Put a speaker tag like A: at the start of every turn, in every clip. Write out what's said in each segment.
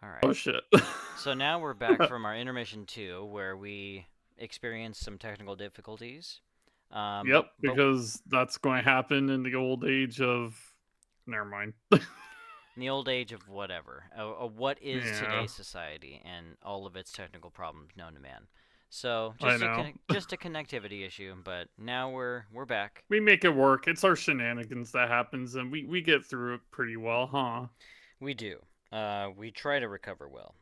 A: All
B: Oh
A: right.
B: shit.
A: So now we're back from our intermission 2, where we experienced some technical difficulties.
B: Yep,
A: But
B: because that's going to happen in the old age of. Never mind.
A: in the old age of whatever, what is
B: Yeah,
A: today's society and all of its technical problems known to man. So
B: I
A: just a
B: know.
A: just a connectivity issue, but now we're back.
B: We make it work. It's our shenanigans that happens, and we get through it pretty well, huh?
A: We do. We try to recover well,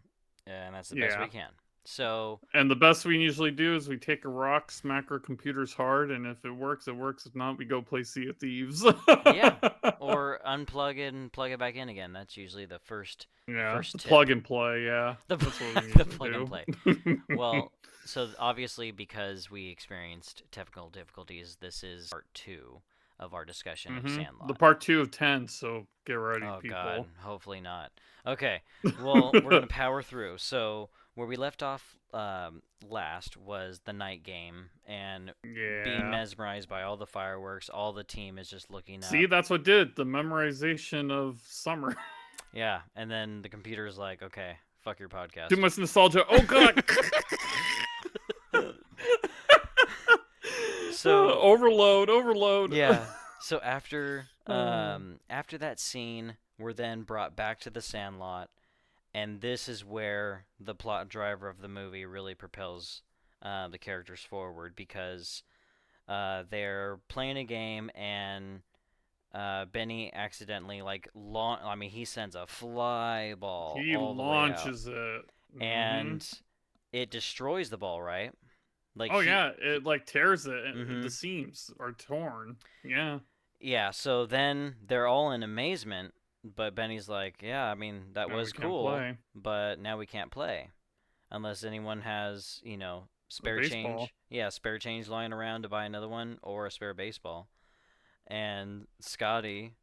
A: and that's the best we
B: Yeah.
A: can. So
B: And the best we usually do is we take a rock, smack our computers hard, and if it works, it works. If not, we go play Sea of Thieves.
A: yeah, or unplug it and plug it back in again. That's usually the
B: Yeah,
A: first
B: the
A: tip.
B: plug and play. Yeah,
A: The
B: that's what we
A: the
B: usually
A: plug and
B: do.
A: play. Well, so obviously because we experienced technical difficulties, this is part 2 of our discussion of
B: The
A: Sandlot.
B: part 2 of 10. So get ready,
A: Oh god,
B: people.
A: hopefully not. Okay, well, we're going to power through. So, where we left off last was the night game and being
B: Yeah.
A: mesmerized by all the fireworks. All the team is just looking
B: See,
A: up.
B: that's what did the memorization of summer.
A: Yeah, and then the computer's like, "Okay, fuck your
B: Too
A: podcast."
B: much nostalgia. Oh god.
A: So,
B: Overload, overload.
A: yeah. So after that scene, we're then brought back to the Sandlot, and this is where the plot driver of the movie really propels the characters forward because they're playing a game and Benny accidentally I mean, he sends a fly ball
B: He
A: all the way out,
B: launches it.
A: and it destroys the ball, right? Like
B: Oh
A: he.
B: yeah, it like tears it. The
A: Mm-hmm.
B: seams are torn. Yeah.
A: Yeah, so then they're all in amazement, but Benny's like, "Yeah, I mean, that
B: Now we
A: was
B: can't
A: cool,
B: play
A: but now we can't play unless anyone has,
B: a
A: spare
B: baseball.
A: change. Yeah, spare change lying around to buy another one or a spare baseball." And Scotty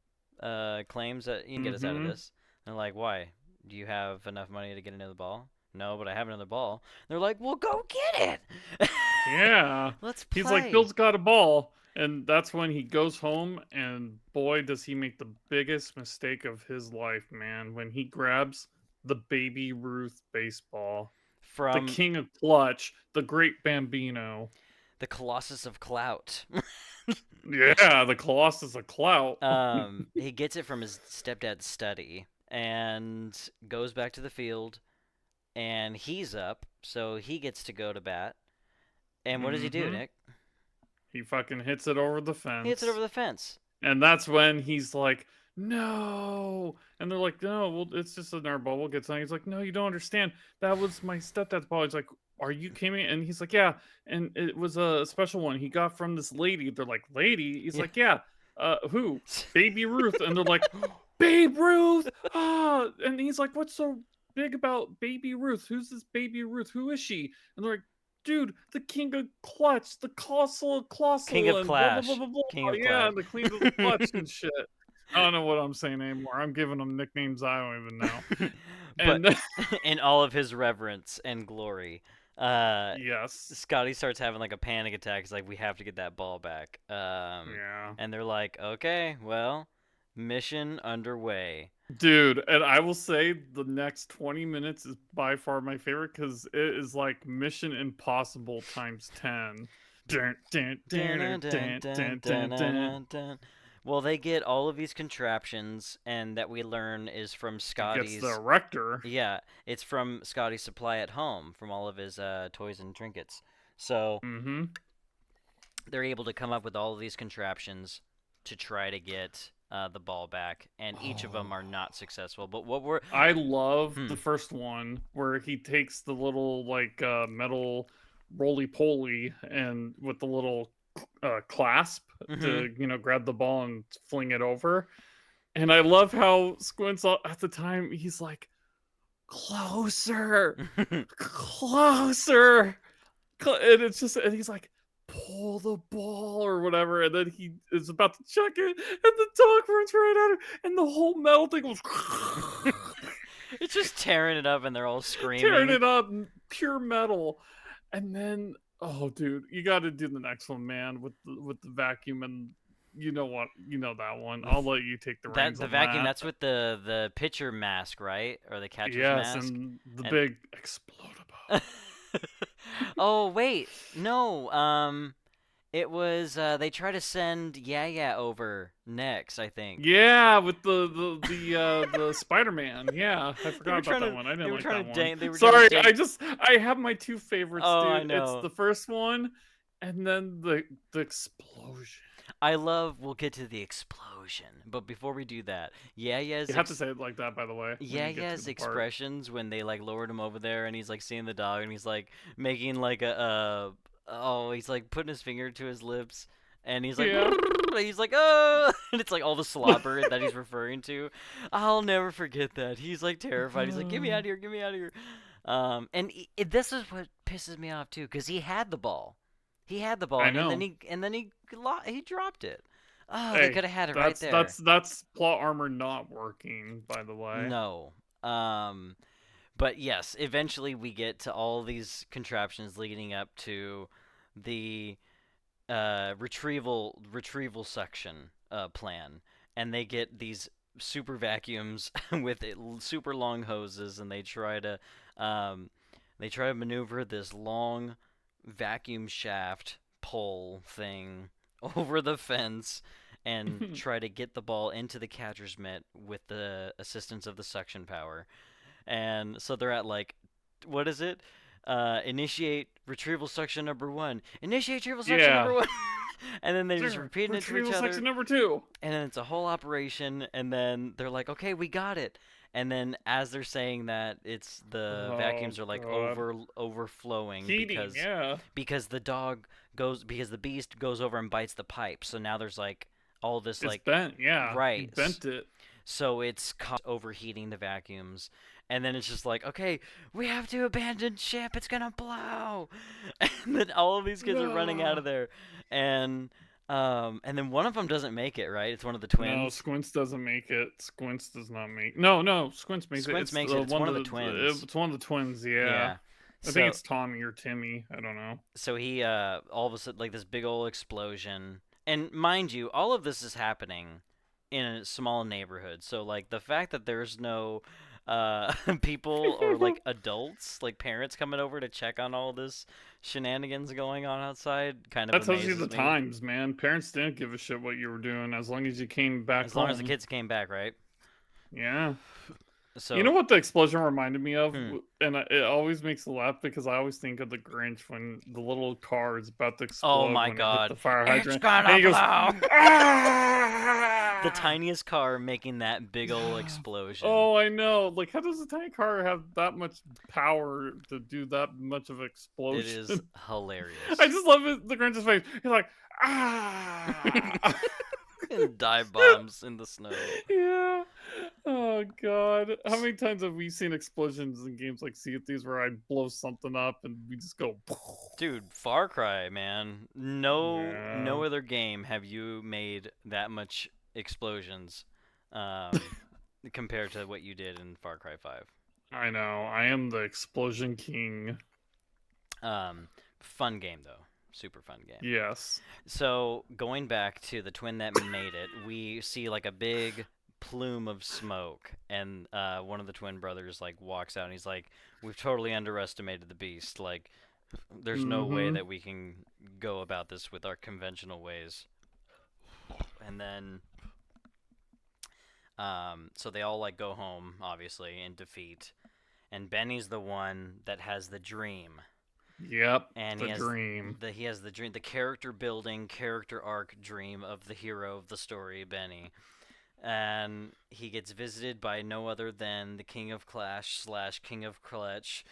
A: claims that he can get us out of
B: Mm-hmm.
A: this. And they're like, "Why? Do you have enough money to get another ball?" "No, but I have another ball." They're like, "Well, go get it."
B: Yeah.
A: Let's
B: He's like,
A: play.
B: Bill's got a ball. And that's when he goes home, and boy, does he make the biggest mistake of his life, man, when he grabs the Baby Ruth baseball. The
A: From
B: king of clutch, the great Bambino.
A: the Colossus of Clout.
B: Yeah, the Colossus of Clout.
A: He gets it from his stepdad's study and goes back to the field, and he's up, so he gets to go to bat. And what does he do,
B: Mm-hmm.
A: Nick?
B: He fucking hits it over the
A: He hits it over
B: fence.
A: the fence.
B: And that's when he's like, no. And they're like, no, well, it's just an air ball. We'll get something. He's like, no, you don't understand. That was my stepdad's ball. He's like, are you kidding me? And he's like, yeah. And it was a special one he got from this lady. They're like, lady? He's
A: Yeah.
B: like, yeah. Who? Baby Ruth. And they're like, Babe Ruth. Ah. And he's like, what's so big about Baby Ruth? Who's this Baby Ruth? Who is she? And they're like, dude, the king of clutch, the
A: King
B: colossal,
A: of
B: and blah blah blah
A: Clash.
B: blah blah.
A: King of
B: Yeah,
A: Clash.
B: and the queen of the clutch and shit. I don't know what I'm saying anymore. I'm giving them nicknames I don't even know.
A: But
B: And
A: in all of his reverence and glory,
B: yes,
A: Scotty starts having like a panic attack. He's like, "We have to get that ball back."
B: yeah,
A: And they're like, "Okay, well, mission underway."
B: dude. And I will say the next 20 minutes is by far my favorite because it is like Mission Impossible times 10. Dun, dun,
A: Dun,
B: dun,
A: dun, dun,
B: dun,
A: dun,
B: dun,
A: dun,
B: dun, dun,
A: dun, dun. Well, they get all of these contraptions, and that we learn is from
B: He gets the
A: Scotty's.
B: erector.
A: Yeah, it's from Scotty's supply at home, from all of his toys and trinkets. So
B: Mm-hmm.
A: they're able to come up with all of these contraptions to try to get the ball back, and each of them
B: Oh.
A: are not successful. But what we're
B: I love
A: hmm,
B: the first one where he takes the little like metal roly poly and with the little clasp
A: mm-hmm.
B: to grab the ball and fling it over. And I love how Squints at the time he's like closer, closer, and it's just and he's like pull the ball or whatever, and then he is about to chuck it, and the dog runs right at him, and the whole metal thing goes.
A: It's just tearing it up, and they're all
B: Tearing
A: screaming.
B: it up, pure metal. And then, oh, dude, you got to do the next one, man, with the vacuum and you know what, you know that one. I'll let you take the
A: That
B: reins
A: the
B: on
A: vacuum,
B: that.
A: that's with the pitcher mask, right? Or the catcher's
B: Yes,
A: mask.
B: and the
A: And
B: big explodable.
A: oh wait, no. It was they try to send Yeah over next, I think.
B: Yeah, with the Spider-Man. Yeah, I
A: They
B: forgot
A: were
B: about
A: trying
B: that
A: to
B: one. I
A: they
B: didn't
A: were
B: like
A: trying
B: that
A: to
B: one.
A: dang they were trying to
B: Sorry,
A: dang.
B: I have my two favorites,
A: Oh, I
B: dude. It's
A: know.
B: the first one, and then the explosion.
A: I love. We'll get to the explosion, but before we do that,
B: You have to say it like that, by the way, when you get to
A: Yaya's
B: the part.
A: expressions when they like lowered him over there and he's like seeing the dog and he's like making like oh, he's like putting his finger to his lips and he's like
B: Yeah.
A: he's like oh and it's like all the slobber that he's referring to. I'll never forget that. He's like terrified. He's like, get me out of here, get me out of here. And this is what pisses me off too, because he had the ball. He had the ball,
B: I
A: and then
B: know.
A: he dropped it. Oh, they
B: Hey,
A: could have had it right
B: that's
A: there.
B: that's that's plot armor not working, by the way.
A: No. Um, but yes, eventually we get to all these contraptions leading up to the retrieval section plan, and they get these super vacuums with super long hoses, and um, they try to maneuver this long vacuum shaft pole thing over the fence and try to get the ball into the catcher's mitt with the assistance of the suction power. And so they're at like, what is it? Initiate retrieval suction number one. Initiate retrieval suction number
B: Yeah.
A: one. And then they just
B: Sure.
A: repeating it to each
B: Retrieval section
A: other.
B: number 2.
A: And then it's a whole operation. And then they're like, okay, we got it. And then as they're saying that, it's the
B: Oh
A: vacuums are like
B: god.
A: overflowing
B: Heating, yeah.
A: because the beast goes over and bites the pipe. So now there's like all this
B: It's
A: like
B: bent, yeah. He
A: right.
B: bent it.
A: So it's overheating the vacuums. And then it's just like, okay, we have to abandon ship. It's gonna blow. And then all of these kids are running out of
B: Ah.
A: there, and then one of them doesn't make it. Right? It's one of the
B: No,
A: twins.
B: Squints doesn't make it. Squints does not make. No, Squints makes it.
A: Squints
B: It's
A: makes it. It's
B: one
A: one
B: of
A: of the
B: the.
A: twins.
B: It's one of the twins. Yeah,
A: Yeah.
B: I think
A: So
B: it's Tommy or Timmy. I don't know.
A: he all of a sudden like this big old explosion, and mind you, all of this is happening in a small neighborhood. So like the fact that there's no people or like adults, like parents coming over to check on all this shenanigans going on outside kind of
B: That tells you the
A: amazes me.
B: times, man. Parents didn't give a shit what you were doing as long as you came back
A: As long as the
B: home.
A: kids came back, right?
B: Yeah. You know
A: So,
B: what the explosion reminded me of?
A: hmm.
B: And it always makes me laugh because I always think of the Grinch when the little car is about to
A: Oh
B: explode
A: my
B: when it hit
A: god.
B: the fire
A: It's
B: hydrant. And
A: gonna
B: he goes,
A: blow. The
B: ah!
A: tiniest car making that big old explosion.
B: Oh, I know. Like, how does a tiny car have that much power to do that much of
A: It
B: explosion?
A: is
B: I
A: hilarious.
B: just love it, the Grinch's face. He's like, ah!
A: And dive bombs in the snow.
B: Yeah. Oh god. How many times have we seen explosions in games like Sea of Thieves where I blow something up and we just go
A: Dude, Far Cry, man. No
B: Yeah.
A: other game have you made that much explosions compared to what you did in Far Cry 5.
B: I know. I am the explosion king.
A: Fun game though. Super fun game.
B: Yes.
A: So, going back to the twin that made it, we see like a big plume of smoke and one of the twin brothers like walks out and he's like, "We've totally underestimated the beast. Like there's no way
B: Mm-hmm.
A: that we can go about this with our conventional ways." And then so they all like go home obviously in defeat. And Benny's the one that has the dream.
B: Yep.
A: And
B: The dream.
A: he has the dream, the character building, character arc dream of the hero of the story, Benny. And he gets visited by no other than the King of Clash slash King of Clutch.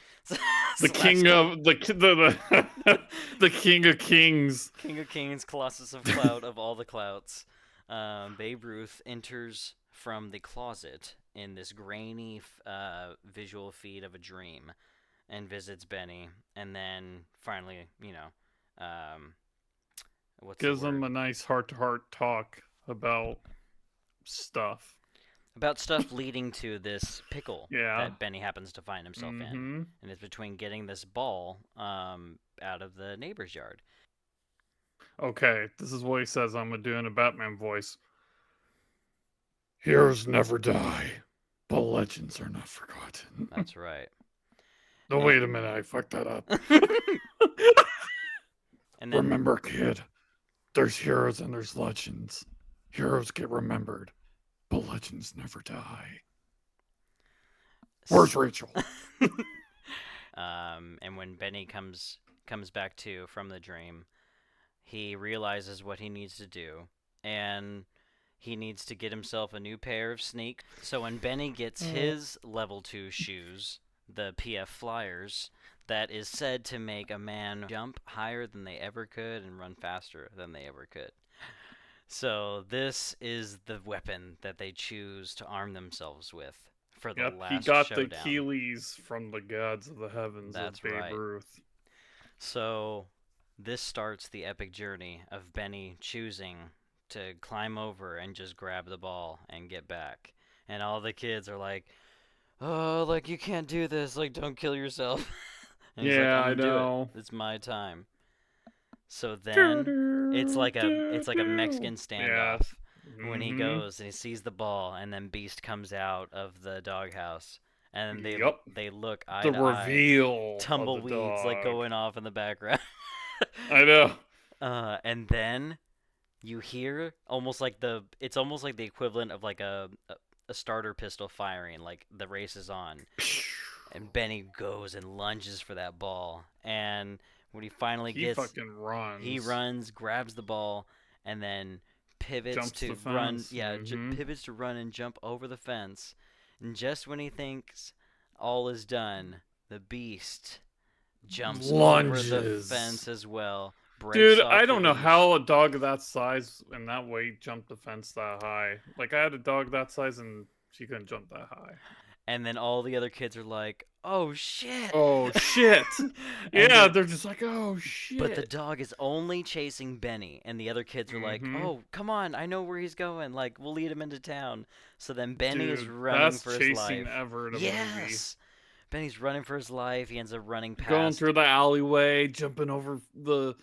B: The king of the king of kings.
A: King of Kings, Colossus of Clout of all the clouts. Babe Ruth enters from the closet in this grainy visual feed of a dream and visits Benny, and then finally, what's the
B: Gives
A: word?
B: him a nice heart-to-heart talk about stuff.
A: About stuff leading to this pickle
B: Yeah.
A: that Benny happens to find himself in,
B: Mm-hmm.
A: and it's between getting this ball out of the neighbor's yard.
B: Okay, this is what he says. I'm gonna do in a Batman voice. Heroes never die, but legends are not forgotten.
A: That's right.
B: No,
A: And
B: wait a minute, I fucked that up.
A: and then
B: Remember, kid, there's heroes and there's legends. Heroes get remembered, but legends never die. Where's Rachel?
A: and when Benny comes back to from the dream, he realizes what he needs to do, and he needs to get himself a new pair of sneaks. So when Benny gets his level 2 shoes, the PF Flyers, that is said to make a man jump higher than they ever could and run faster than they ever could. So this is the weapon that they choose to arm themselves with for the
B: Yep, he
A: last
B: got the
A: showdown.
B: Achilles from the gods of the heavens
A: That's
B: of Babe
A: right.
B: Ruth.
A: So this starts the epic journey of Benny choosing to climb over and just grab the ball and get back. And all the kids are like, "Oh, like you can't do this. Like don't kill yourself." And he's like,
B: Yeah,
A: "I'm
B: I
A: going to do it.
B: know.
A: It's my time." So
B: Do,
A: then
B: do, do,
A: it's like a
B: do.
A: Mexican
B: Yeah.
A: standoff when he
B: Mm-hmm.
A: goes and he sees the ball and then Beast comes out of the doghouse and
B: Yep.
A: they look eye
B: The
A: to eye,
B: reveal of the
A: tumbleweeds like
B: dog.
A: going off in the background.
B: I know.
A: And then you hear it's almost like the equivalent of like a starter pistol firing, like the race is on, and Benny goes and lunges for that ball, and when he finally
B: He
A: gets,
B: fucking
A: he
B: runs.
A: runs, grabs the ball, and then pivots
B: Jumps the
A: to run.
B: fence.
A: Yeah,
B: Mm-hmm.
A: pivots to run and jump over the fence, and just when he thinks all is done, the Beast jumps over the
B: Lunges.
A: fence as well, breaks
B: Dude,
A: off
B: I
A: the
B: don't know
A: leash.
B: how a dog that size and that weight jumped the fence that high. Like, I had a dog that size and she couldn't jump that high.
A: And then all the other kids are like, "Oh shit!"
B: Oh, shit.
A: and
B: Yeah,
A: the
B: they're just like, oh,
A: but the
B: shit.
A: dog is only chasing Benny, and the other kids are like,
B: Mm-hmm.
A: "Oh, come on, I know where he's going. Like, we'll lead him into town." So then Benny is
B: Dude,
A: running
B: best
A: for his
B: chasing
A: life.
B: ever in a movie.
A: Yes, Benny's running for his life. He ends up running
B: Going
A: past.
B: through the alleyway, jumping over the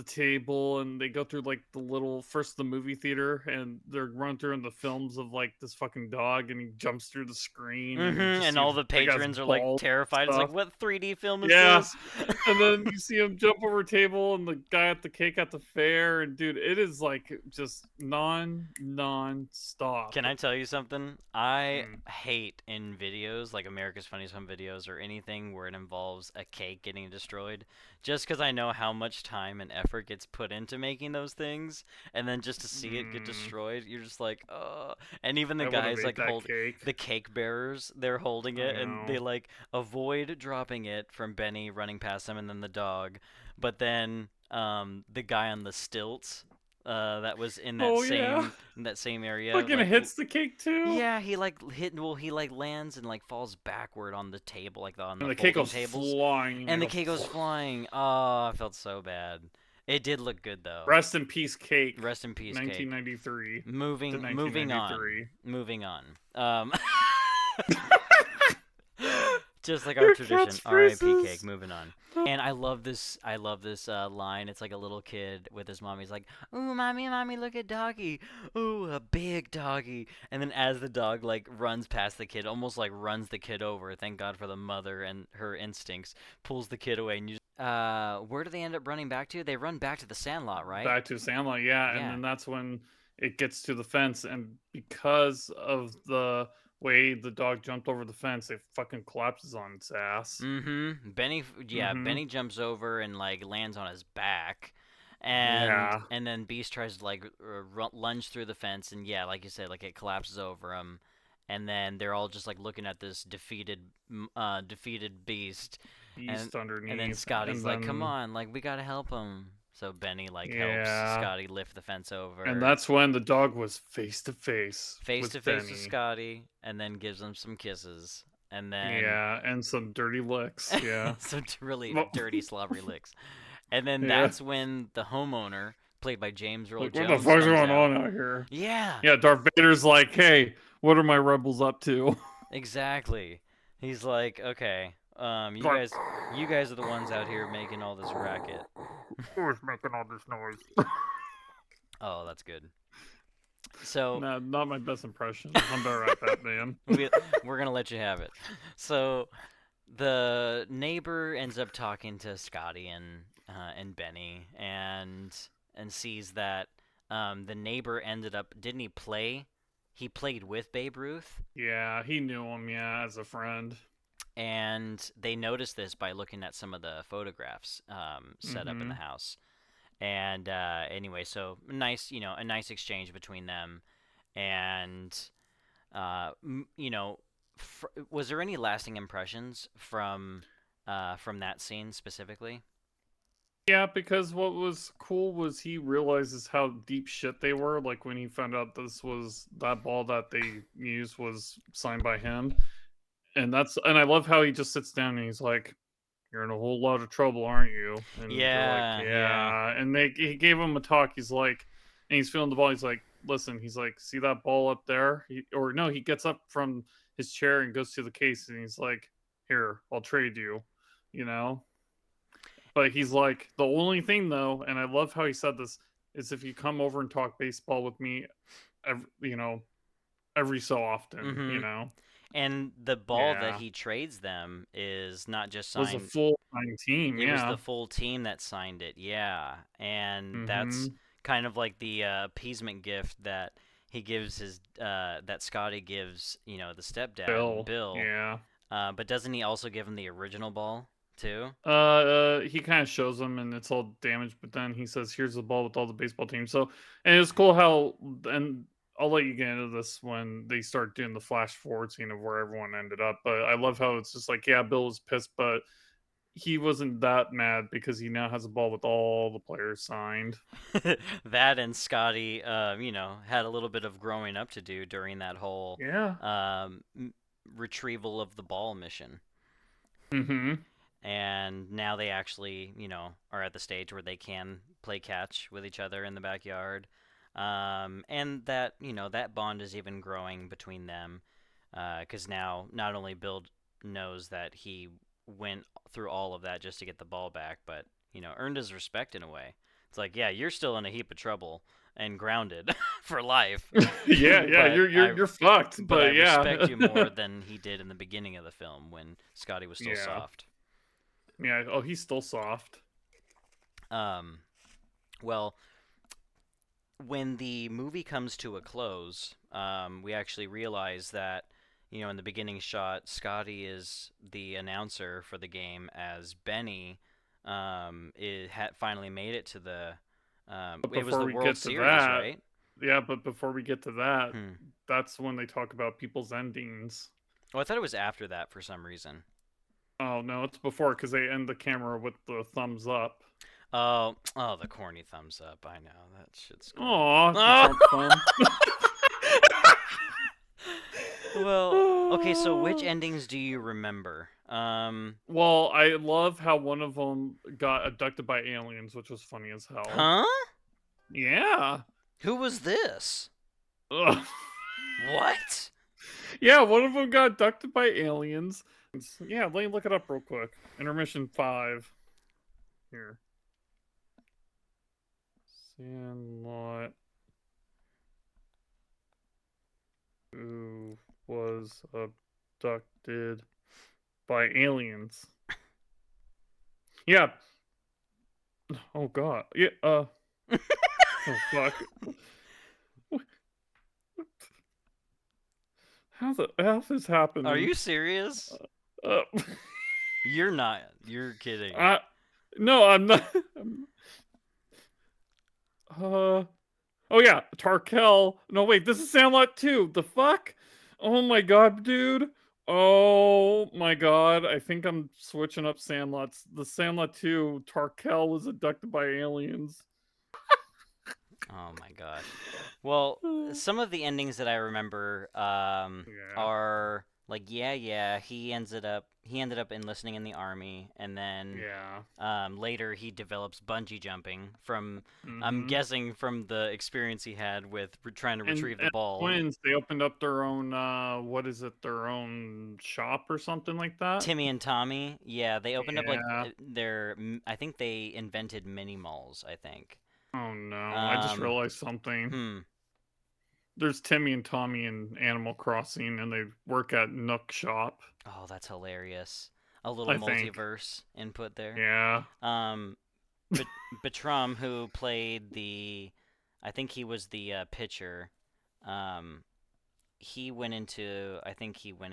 B: table, and they go through like the little first the movie theater, and they're running through in the films of like this fucking dog, and he jumps through the screen, and you just
A: And
B: see
A: all
B: his
A: the
B: big ass
A: patrons are like
B: balls and
A: terrified. It's like,
B: stuff.
A: what 3D film is
B: Yeah,
A: this?
B: and then you see him jump over a table, and the guy at the cake at the fair, and dude, it is like just non-stop.
A: Can I tell you something? I
B: Mm.
A: hate in videos like America's Funniest Home Videos or anything where it involves a cake getting destroyed, just because I know how much time and effort gets put into making those things, and then just to see it get
B: Mm.
A: destroyed, you're just like, oh. And even the
B: I would have
A: guys
B: ate
A: like
B: that
A: hold
B: cake.
A: the cake bearers, they're holding
B: I
A: it, and they
B: know.
A: like avoid dropping it from Benny running past them, and then the dog, but then the guy on the stilts. That was
B: Oh yeah.
A: in that same area,
B: Fucking hits the cake too.
A: yeah, he like he like lands and like falls backward on the table, like on
B: And
A: the
B: the cake
A: folding
B: goes
A: tables,
B: flying and
A: and
B: you
A: the
B: go
A: cake goes flying. Oh, I felt so bad. It did look good though.
B: rest in peace cake.
A: Rest in peace, cake.
B: 1993 to
A: Moving on,
B: 1993.
A: moving on. Just like our
B: Your
A: tradition, R.I.P. Cake.
B: catchphrases.
A: Moving on. And I love this. I love this line. It's like a little kid with his mom. He's like, "Ooh, mommy, mommy, look at doggy. Ooh, a big doggy." And then as the dog like runs past the kid, almost like runs the kid over. Thank God for the mother and her instincts. Pulls the kid away, and where do they end up running back to? They run back to the Sandlot, right?
B: Back to Sandlot, yeah, and
A: Yeah.
B: then that's when it gets to the fence, and because of the way the dog jumped over the fence, it fucking collapses on its ass.
A: Yeah,
B: Mm-hmm.
A: Benny jumps over and like lands on his back, and
B: Yeah.
A: then Beast tries to like lunge through the fence, and yeah, like you said, like it collapses over him, and then they're all just like looking at this defeated Beast, and
B: Beast
A: then
B: underneath,
A: Scotty's
B: and
A: like, "Come
B: then
A: on, like we gotta help him." So Benny like helps
B: yeah,
A: Scotty lift the fence
B: and
A: over,
B: that's when the dog was face to face
A: face to
B: with
A: face with
B: Benny.
A: Scotty, and then gives him some kisses, and then
B: Yeah, and some dirty licks. Yeah.
A: some really
B: Well,
A: dirty, slobbery licks. And then
B: yeah.
A: that's when the homeowner, played by James Earl
B: Like, what the
A: Jones,
B: fuck's
A: comes
B: going
A: out.
B: on out here?
A: Yeah,
B: Yeah, Darth Vader's like, hey, what are my rebels up to?
A: exactly. He's like, okay,
B: Going,
A: you guys are the ones out here making all this racket.
B: Who's making all this noise?
A: Oh, that's good. So
B: Nah, not my best impression. I'm better at that, man.
A: we're gonna let you have it. So the neighbor ends up talking to Scotty and Benny and sees that the neighbor ended up didn't he play? He played with Babe Ruth,
B: Yeah, he knew him, yeah, as a friend.
A: and they noticed this by looking at some of the photographs set up in the
B: Mm-hmm.
A: house. And anyway, so nice, a nice exchange between them, and you know, was there any lasting impressions from that scene specifically?
B: Yeah, because what was cool was he realizes how deep shit they were. Like when he found out that ball that they used was signed by him, and I love how he just sits down and he's like, "You're in a whole lot of trouble, aren't you?" And they're like,
A: Yeah, yeah.
B: "Yeah." And he gave him a talk. He's like, and he's feeling the ball. He's like, "Listen," he's like, "See that ball up there?" Or no, he gets up from his chair and goes to the case, and he's like, "Here, I'll trade you," you know. But he's like, the only thing though, and I love how he said this, is if you come over and talk baseball with me, you know, every so often, you
A: Mhm.
B: know.
A: And the ball that
B: Yeah,
A: he trades them is not just
B: was a
A: signed.
B: full time team.
A: It was the
B: Yeah.
A: full team that signed it. Yeah, and that's
B: Mm-hmm.
A: kind of like the appeasement gift that he gives his that Scotty gives, the stepdad
B: Bill.
A: Bill.
B: Yeah.
A: But doesn't he also give him the original ball too?
B: He kind of shows them, and it's all damaged. But then he says, "Here's the ball with all the baseball teams." So, and it's cool how, and I'll let you get into this when they start doing the flash forward scene of where everyone ended up. But I love how it's just like, yeah, Bill was pissed, but he wasn't that mad because he now has a ball with all the players signed.
A: That and Scotty, had a little bit of growing up to do during that whole
B: Yeah.
A: retrieval of the ball mission.
B: Mm-hmm.
A: And now they actually, are at the stage where they can play catch with each other in the backyard. And that, that bond is even growing between them. Because now not only Bill knows that he went through all of that just to get the ball back, but, earned his respect in a way. It's like, yeah, you're still in a heap of trouble and grounded for life,
B: Yeah, yeah,
A: but
B: you're fucked,
A: I
B: but
A: respect
B: yeah.
A: you more than he did in the beginning of the film when Scotty was still
B: Yeah.
A: soft.
B: Yeah. Oh, he's still soft.
A: Um, well, when the movie comes to a close, we actually realize that, in the beginning shot, Scotty is the announcer for the game as Benny it had finally made it to the.
B: But
A: It was
B: before
A: the
B: we
A: World
B: get to
A: Series,
B: that,
A: right?
B: yeah, but before we get to that,
A: Hmm.
B: that's when they talk about people's endings.
A: Oh, I thought it was after that for some reason.
B: Oh no, it's before because they end the camera with the thumbs up.
A: Oh, oh, the corny thumbs up. I know that shit's great.
B: Aw, the
A: Oh!
B: Trump thumb.
A: Well, okay. So which endings do you remember?
B: Well, I love how one of them got abducted by aliens, which was funny as hell.
A: Huh?
B: Yeah.
A: Who was this?
B: Ugh.
A: What?
B: Yeah, one of them got abducted by aliens. Yeah, let me look it up real quick. Intermission 5. Here. Sandlot. Who was abducted by aliens. Yeah. Oh god. Yeah, oh fuck. How the F is
A: Are
B: happening?
A: you serious?
B: Uh,
A: You're not. You're kidding.
B: I no, I'm not. Uh oh yeah, Tarkel. No wait, this is Sandlot 2. The fuck? Oh my god, dude. Oh my god, I think I'm switching up Sandlots. The Sandlot 2, Tarkel was abducted by aliens.
A: Oh my gosh. Well, some of the endings that I remember
B: Yeah.
A: are Like, yeah, he ended up enlisting in the army, and then
B: Yeah.
A: later he develops bungee jumping from, I'm
B: Mm-hmm.
A: guessing, from the experience he had with trying to retrieve the
B: And
A: ball.
B: twins, they opened up their own what is it? Their own shop or something like that.
A: Timmy and Tommy, yeah, they opened up like
B: Yeah.
A: I think they invented mini malls, I think.
B: Oh no, I just
A: Um,
B: realized something.
A: hmm.
B: There's Timmy and Tommy in Animal Crossing, and they work at Nook Shop,
A: Oh, that's hilarious. A little
B: I think.
A: multiverse input there.
B: Yeah.
A: Um, but Batrum, who played I think he was the pitcher. Um, I think he went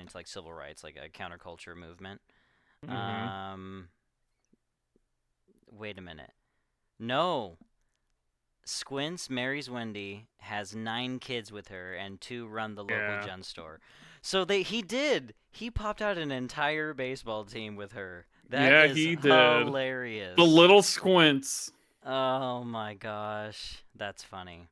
A: into like civil rights, like a counterculture movement.
B: Mm-hmm.
A: Um, Wait a minute. No, Squints marries Wendy, has 9 kids with her, and 2 run the local
B: Yeah.
A: gun store. So he popped out an entire baseball team with her. That
B: Yeah,
A: is
B: he did. The
A: hilarious.
B: little squints.
A: Oh my gosh, that's funny.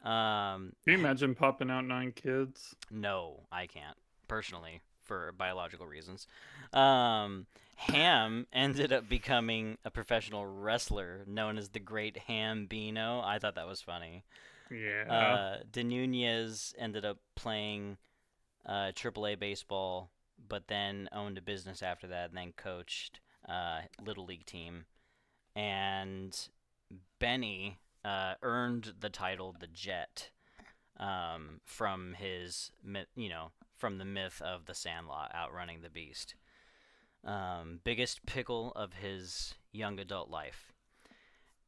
B: Can you imagine popping out 9 kids?
A: No, I can't personally for biological reasons. Ham ended up becoming a professional wrestler known as the Great Ham Bino. I thought that was funny.
B: Yeah.
A: De Nunez ended up playing AAA baseball, but then owned a business after that, and then coached little league team. And Benny earned the title the Jet from from the myth of the Sandlot outrunning the beast. Biggest pickle of his young adult life.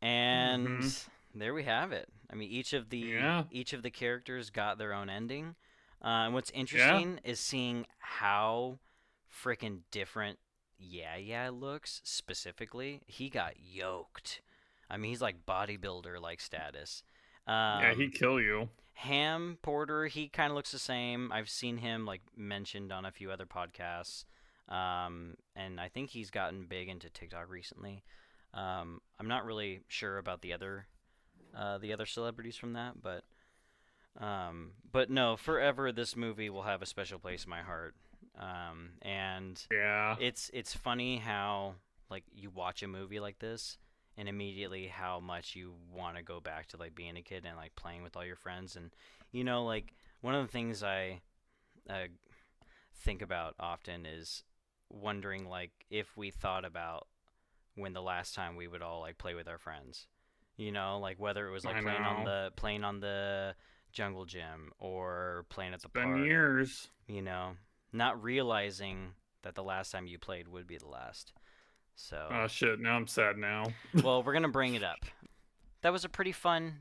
A: And
B: Mm-hmm.
A: there we have it. I mean,
B: Yeah.
A: each of the characters got their own ending. And what's
B: Yeah.
A: interesting is seeing how freaking different Yeah looks. Specifically, he got yoked. I mean, he's like bodybuilder like status.
B: Yeah,
A: Um,
B: he'd kill you.
A: Ham Porter, he kind of looks the same. I've seen him like mentioned on a few other podcasts, and I think he's gotten big into TikTok recently. I'm not really sure about the other celebrities from that, but no, forever this movie will have a special place in my heart. And
B: Yeah.
A: it's funny how like you watch a movie like this and immediately how much you want to go back to like being a kid and like playing with all your friends. And like one of the things I uh, think about often is wondering like if we thought about when the last time we would all like play with our friends. Like whether it was like
B: I know.
A: playing on the jungle gym or playing at
B: It's
A: the
B: been
A: park,
B: years.
A: you know, not realizing that the last time you played would be the last. So,
B: Oh shit, now I'm sad now.
A: well, we're going to bring it up. That was a pretty fun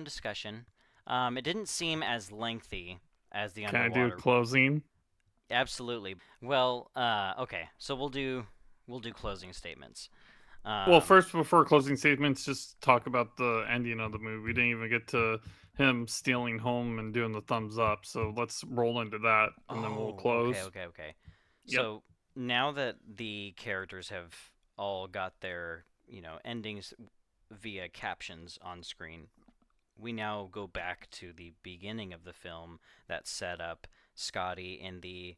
A: discussion. It didn't seem as lengthy as the
B: Can I do a
A: underwater.
B: closing?
A: Absolutely. Well, okay. So we'll do closing statements.
B: Well,
A: Um,
B: first, before closing statements, just talk about the ending of the movie. We didn't even get to him stealing home and doing the thumbs up. So let's roll into that and then we'll
A: oh,
B: close.
A: okay.
B: Yep.
A: So now that the characters have all got their, endings via captions on screen, we now go back to the beginning of the film that set up Scotty in the,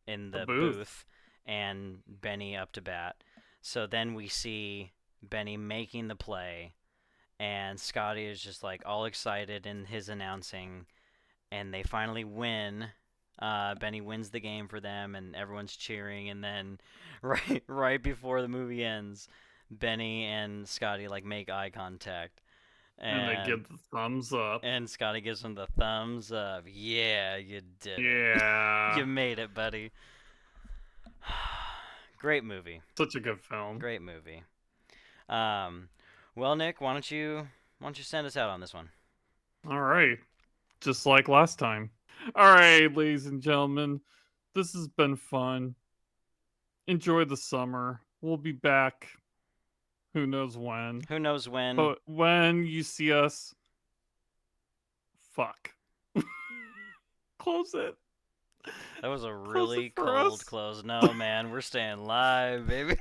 A: in
B: The
A: the
B: booth.
A: booth and Benny up to bat. So then we see Benny making the play, and Scotty is just like all excited in his announcing, and they finally win. Benny wins the game for them, and everyone's cheering. And then, right before the movie ends, Benny and Scotty like make eye contact,
B: And they
A: and
B: give the thumbs up.
A: Scotty gives him the thumbs up. Yeah, you did it.
B: Yeah.
A: You made it, buddy. Great movie.
B: Such a good film.
A: Great movie. Um, well, Nick, why don't you send us out on this one?
B: All right. Just like last time. All right, ladies and gentlemen. This has been fun. Enjoy the summer. We'll be back. Who knows when?
A: Who knows when?
B: But when you see us, fuck. Close it.
A: That was a
B: Close it
A: really
B: for
A: cold
B: us.
A: close. No, man, we're staying live, baby.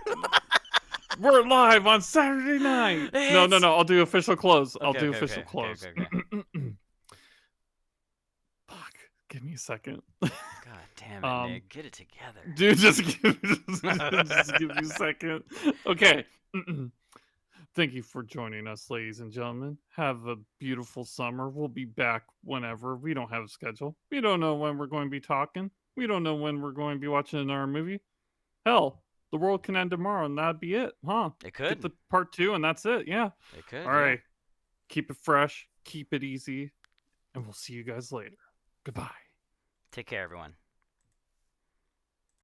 B: We're live on Saturday night. No, no,
A: It's
B: no. I'll do official close. I'll
A: okay,
B: do
A: okay,
B: official
A: okay, okay,
B: close.
A: okay, okay.
B: Fuck. Give me a second.
A: God damn it,
B: um,
A: Nick. Get it together.
B: dude, just give me a second. Okay. Thank you for joining us, ladies and gentlemen. Have a beautiful summer. We'll be back whenever. We don't have a schedule. We don't know when we're going to be talking. We don't know when we're going to be watching our movie. Hell, the world can end tomorrow and that'd be it, huh?
A: It
B: Get
A: could.
B: the part 2 and that's it. Yeah.
A: It could,
B: All
A: yeah.
B: right. Keep it fresh. Keep it easy. And we'll see you guys later. Goodbye.
A: Take care, everyone.